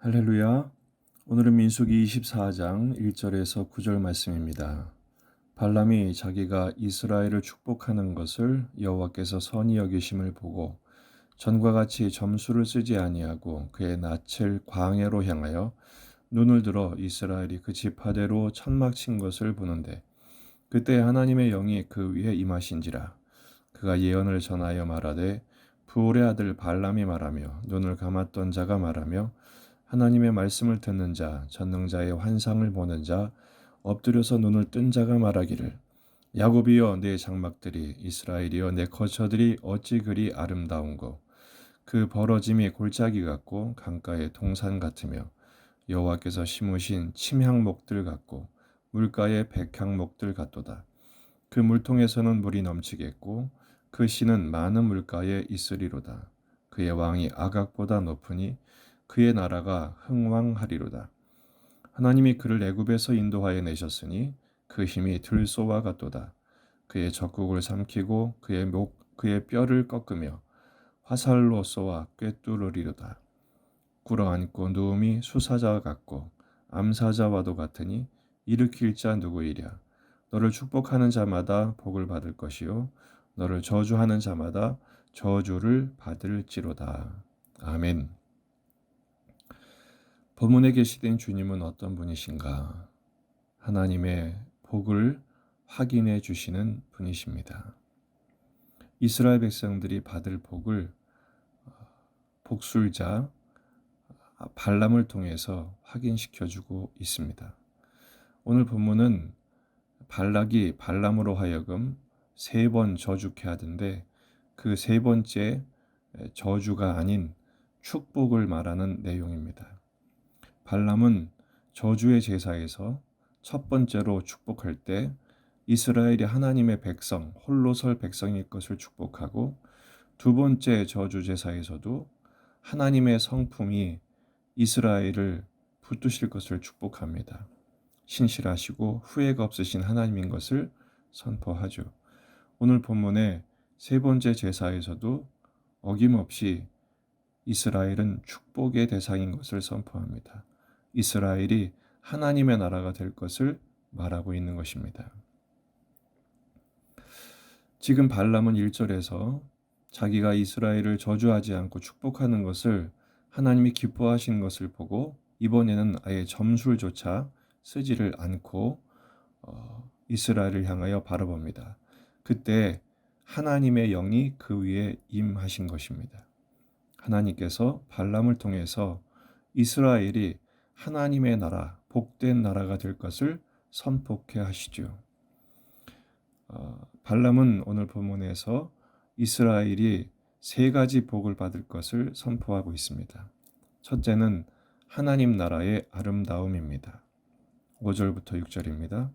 할렐루야. 오늘은 민수기 24장 1절에서 9절 말씀입니다. 발람이 자기가 이스라엘을 축복하는 것을 여호와께서 선히 여기심을 보고 전과 같이 점수를 쓰지 아니하고 그의 낯을 광야로 향하여 눈을 들어 이스라엘이 그 지파대로 천막 친 것을 보는데 그때 하나님의 영이 그 위에 임하신지라. 그가 예언을 전하여 말하되 부올의 아들 발람이 말하며 눈을 감았던 자가 말하며 하나님의 말씀을 듣는 자, 전능자의 환상을 보는 자, 엎드려서 눈을 뜬 자가 말하기를 야곱이여 내 장막들이 이스라엘이여 내 거처들이 어찌 그리 아름다운고 그 벌어짐이 골짜기 같고 강가의 동산 같으며 여호와께서 심으신 침향목들 같고 물가의 백향목들 같도다. 그 물통에서는 물이 넘치겠고 그 씨는 많은 물가에 있으리로다. 그의 왕이 아각보다 높으니 그의 나라가 흥왕하리로다. 하나님이 그를 애굽에서 인도하여 내셨으니 그 힘이 들소와 같도다. 그의 적국을 삼키고 그의 뼈를 꺾으며 화살로 쏘아 꿰뚫으리로다. 꿇어앉고 누움이 수사자와 같고 암사자와도 같으니 일으킬 자 누구이랴. 너를 축복하는 자마다 복을 받을 것이요 너를 저주하는 자마다 저주를 받을지로다. 아멘. 본문에 계시된 주님은 어떤 분이신가? 하나님의 복을 확인해 주시는 분이십니다. 이스라엘 백성들이 받을 복을 복술자 발람을 통해서 확인시켜 주고 있습니다. 오늘 본문은 발락이 발람으로 하여금 3번 저주케 하던데 그 3번째 저주가 아닌 축복을 말하는 내용입니다. 발람은 저주의 제사에서 첫 번째로 축복할 때 이스라엘이 하나님의 백성, 홀로 설 백성일 것을 축복하고 두 번째 저주 제사에서도 하나님의 성품이 이스라엘을 붙드실 것을 축복합니다. 신실하시고 후회가 없으신 하나님인 것을 선포하죠. 오늘 본문의 세 번째 제사에서도 어김없이 이스라엘은 축복의 대상인 것을 선포합니다. 이스라엘이 하나님의 나라가 될 것을 말하고 있는 것입니다. 지금 발람은 1절에서 자기가 이스라엘을 저주하지 않고 축복하는 것을 하나님이 기뻐하신 것을 보고 이번에는 아예 점술조차 쓰지를 않고 이스라엘을 향하여 바라봅니다. 그때 하나님의 영이 그 위에 임하신 것입니다. 하나님께서 발람을 통해서 이스라엘이 하나님의 나라, 복된 나라가 될 것을 선포케 하시죠. 발람은 오늘 본문에서 이스라엘이 3가지 복을 받을 것을 선포하고 있습니다. 첫째는 하나님 나라의 아름다움입니다. 5절부터 6절입니다.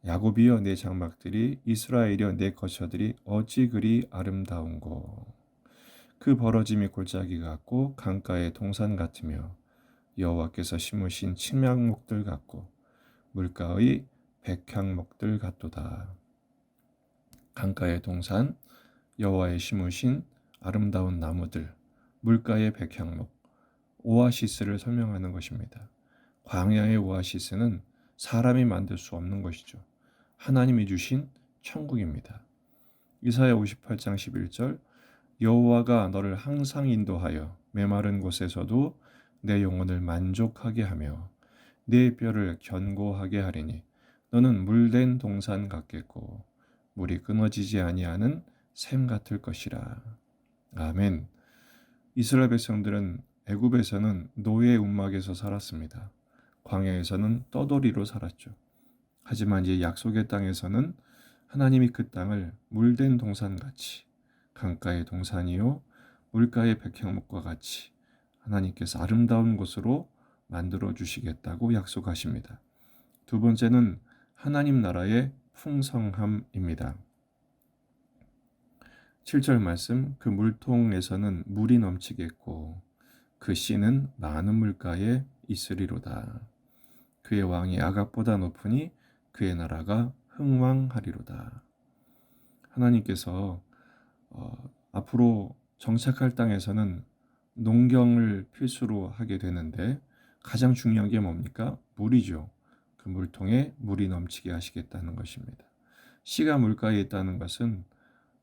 야곱이여 내 장막들이 이스라엘이여 내 거처들이 어찌 그리 아름다운고 그 벌어짐이 골짜기 같고 강가의 동산 같으며 여호와께서 심으신 침향목들 같고 물가의 백향목들 같도다. 강가의 동산, 여호와의 심으신 아름다운 나무들, 물가의 백향목, 오아시스를 설명하는 것입니다. 광야의 오아시스는 사람이 만들 수 없는 것이죠. 하나님이 주신 천국입니다. 이사야 58장 11절 여호와가 너를 항상 인도하여 메마른 곳에서도 내 영혼을 만족하게 하며 내 뼈를 견고하게 하리니 너는 물된 동산 같겠고 물이 끊어지지 아니하는 샘 같을 것이라. 아멘. 이스라엘 백성들은 애굽에서는 노예 움막에서 살았습니다. 광야에서는 떠돌이로 살았죠. 하지만 이제 약속의 땅에서는 하나님이 그 땅을 물된 동산같이 강가의 동산이요 물가의 백향목과 같이 하나님께서 아름다운 곳으로 만들어 주시겠다고 약속하십니다. 두 번째는 하나님 나라의 풍성함입니다. 7절 말씀 그 물통에서는 물이 넘치겠고 그 씨는 많은 물가에 있으리로다. 그의 왕이 아각보다 높으니 그의 나라가 흥왕하리로다. 하나님께서 앞으로 정착할 땅에서는 농경을 필수로 하게 되는데 가장 중요한 게 뭡니까? 물이죠. 그 물통에 물이 넘치게 하시겠다는 것입니다. 씨가 물가에 있다는 것은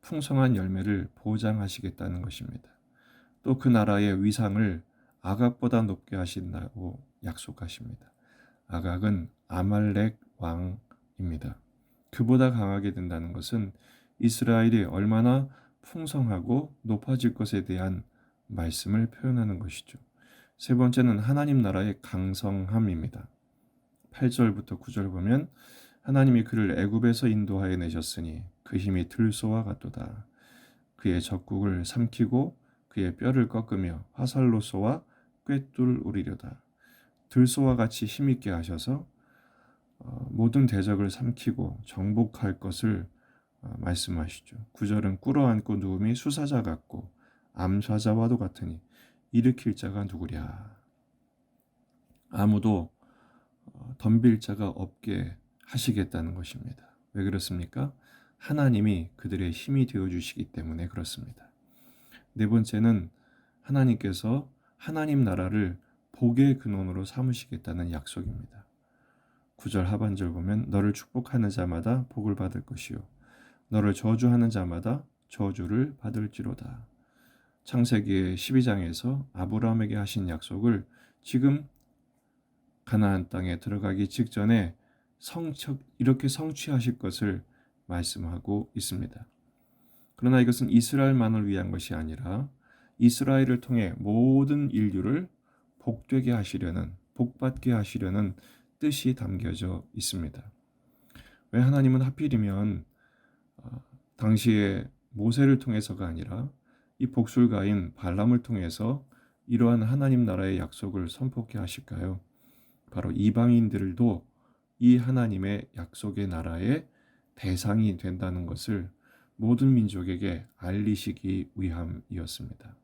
풍성한 열매를 보장하시겠다는 것입니다. 또 그 나라의 위상을 아각보다 높게 하신다고 약속하십니다. 아각은 아말렉 왕입니다. 그보다 강하게 된다는 것은 이스라엘이 얼마나 풍성하고 높아질 것에 대한 말씀을 표현하는 것이죠. 세 번째는 하나님 나라의 강성함입니다. 8절부터 9절 보면 하나님이 그를 애굽에서 인도하여 내셨으니 그 힘이 들소와 같도다. 그의 적국을 삼키고 그의 뼈를 꺾으며 화살로 쏘아 꿰뚫으리로다. 들소와 같이 힘있게 하셔서 모든 대적을 삼키고 정복할 것을 말씀하시죠. 9절은 꿇어앉고 누움이 수사자 같고 암사자와도 같으니 일으킬 자가 누구랴. 아무도 덤빌 자가 없게 하시겠다는 것입니다. 왜 그렇습니까? 하나님이 그들의 힘이 되어주시기 때문에 그렇습니다. 네 번째는 하나님께서 하나님 나라를 복의 근원으로 삼으시겠다는 약속입니다. 9절 하반절 보면 너를 축복하는 자마다 복을 받을 것이요 너를 저주하는 자마다 저주를 받을지로다. 창세기 12장에서 아브라함에게 하신 약속을 지금 가나안 땅에 들어가기 직전에 이렇게 성취하실 것을 말씀하고 있습니다. 그러나 이것은 이스라엘만을 위한 것이 아니라 이스라엘을 통해 모든 인류를 복되게 하시려는, 복받게 하시려는 뜻이 담겨져 있습니다. 왜 하나님은 하필이면 당시에 모세를 통해서가 아니라 이 복술가인 발람을 통해서 이러한 하나님 나라의 약속을 선포케 하실까요? 바로 이방인들도 이 하나님의 약속의 나라의 대상이 된다는 것을 모든 민족에게 알리시기 위함이었습니다.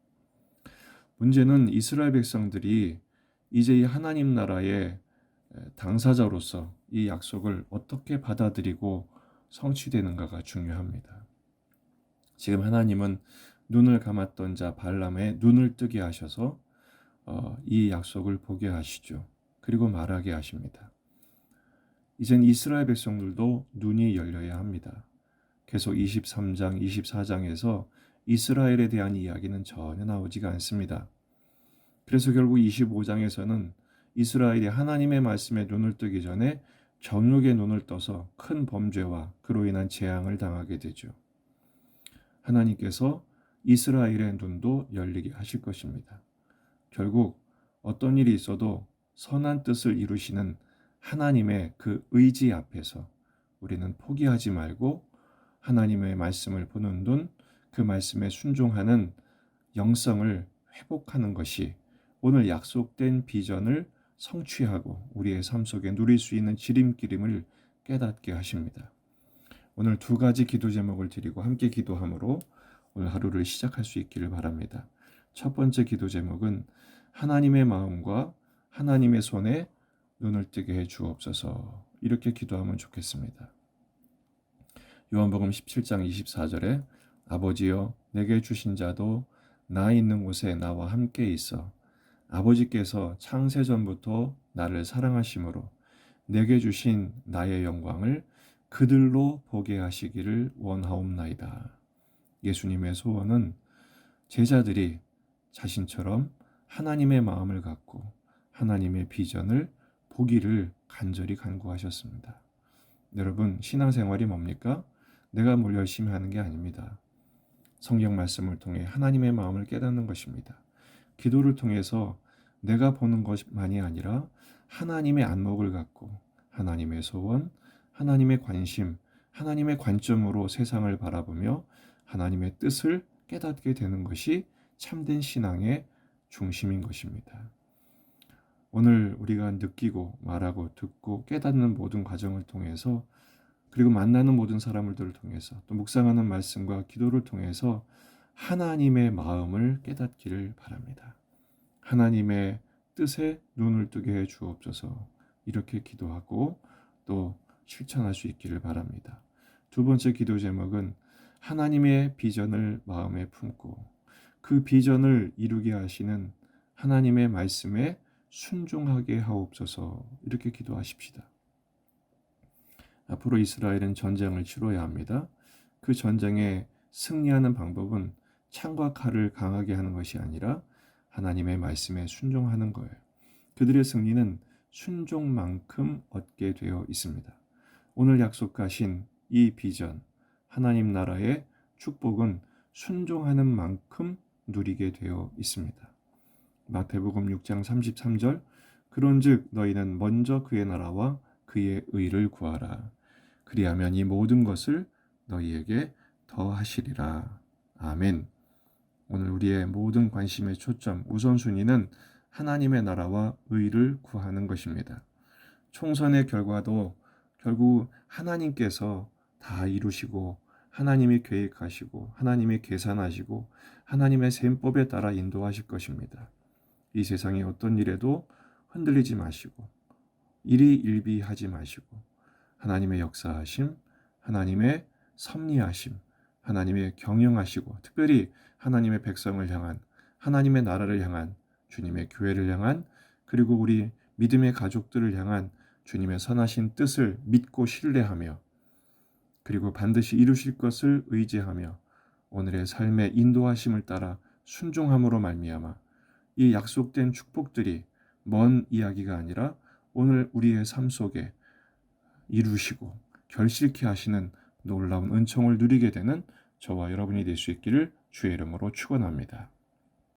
문제는 이스라엘 백성들이 이제 이 하나님 나라의 당사자로서 이 약속을 어떻게 받아들이고 성취되는가가 중요합니다. 지금 하나님은 눈을 감았던 자 발람의 눈을 뜨게 하셔서 이 약속을 보게 하시죠. 그리고 말하게 하십니다. 이젠 이스라엘 백성들도 눈이 열려야 합니다. 계속 23장, 24장에서 이스라엘에 대한 이야기는 전혀 나오지가 않습니다. 그래서 결국 25장에서는 이스라엘이 하나님의 말씀에 눈을 뜨기 전에 정욕의 눈을 떠서 큰 범죄와 그로 인한 재앙을 당하게 되죠. 하나님께서 이스라엘의 눈도 열리게 하실 것입니다. 결국 어떤 일이 있어도 선한 뜻을 이루시는 하나님의 그 의지 앞에서 우리는 포기하지 말고 하나님의 말씀을 보는 눈, 그 말씀에 순종하는 영성을 회복하는 것이 오늘 약속된 비전을 성취하고 우리의 삶 속에 누릴 수 있는 지름길임을 깨닫게 하십니다. 오늘 두 가지 기도 제목을 드리고 함께 기도함으로 오늘 하루를 시작할 수 있기를 바랍니다. 첫 번째 기도 제목은 하나님의 마음과 하나님의 손에 눈을 뜨게 해 주옵소서. 이렇게 기도하면 좋겠습니다. 요한복음 17장 24절에 아버지여 내게 주신 자도 나 있는 곳에 나와 함께 있어 아버지께서 창세전부터 나를 사랑하심으로 내게 주신 나의 영광을 그들로 보게 하시기를 원하옵나이다. 예수님의 소원은 제자들이 자신처럼 하나님의 마음을 갖고 하나님의 비전을 보기를 간절히 간구하셨습니다. 여러분, 신앙생활이 뭡니까? 내가 뭘 열심히 하는 게 아닙니다. 성경 말씀을 통해 하나님의 마음을 깨닫는 것입니다. 기도를 통해서 내가 보는 것만이 아니라 하나님의 안목을 갖고 하나님의 소원, 하나님의 관심, 하나님의 관점으로 세상을 바라보며 하나님의 뜻을 깨닫게 되는 것이 참된 신앙의 중심인 것입니다. 오늘 우리가 느끼고 말하고 듣고 깨닫는 모든 과정을 통해서 그리고 만나는 모든 사람들을 통해서 또 묵상하는 말씀과 기도를 통해서 하나님의 마음을 깨닫기를 바랍니다. 하나님의 뜻에 눈을 뜨게 해 주옵소서. 이렇게 기도하고 또 실천할 수 있기를 바랍니다. 두 번째 기도 제목은 하나님의 비전을 마음에 품고 그 비전을 이루게 하시는 하나님의 말씀에 순종하게 하옵소서. 이렇게 기도하십시다. 앞으로 이스라엘은 전쟁을 치러야 합니다. 그 전쟁에 승리하는 방법은 창과 칼을 강하게 하는 것이 아니라 하나님의 말씀에 순종하는 거예요. 그들의 승리는 순종만큼 얻게 되어 있습니다. 오늘 약속하신 이 비전, 하나님 나라의 축복은 순종하는 만큼 누리게 되어 있습니다. 마태복음 6장 33절 그런즉 너희는 먼저 그의 나라와 그의 의를 구하라. 그리하면 이 모든 것을 너희에게 더하시리라. 아멘. 오늘 우리의 모든 관심의 초점, 우선순위는 하나님의 나라와 의를 구하는 것입니다. 총선의 결과도 결국 하나님께서 다 이루시고 하나님이 계획하시고 하나님이 계산하시고 하나님의 셈법에 따라 인도하실 것입니다. 이 세상의 어떤 일에도 흔들리지 마시고 일희일비하지 마시고 하나님의 역사하심, 하나님의 섭리하심, 하나님의 경영하시고 특별히 하나님의 백성을 향한 하나님의 나라를 향한 주님의 교회를 향한 그리고 우리 믿음의 가족들을 향한 주님의 선하신 뜻을 믿고 신뢰하며 그리고 반드시 이루실 것을 의지하며 오늘의 삶의 인도하심을 따라 순종함으로 말미암아 이 약속된 축복들이 먼 이야기가 아니라 오늘 우리의 삶 속에 이루시고 결실케 하시는 놀라운 은총을 누리게 되는 저와 여러분이 될 수 있기를 주의 이름으로 축원합니다.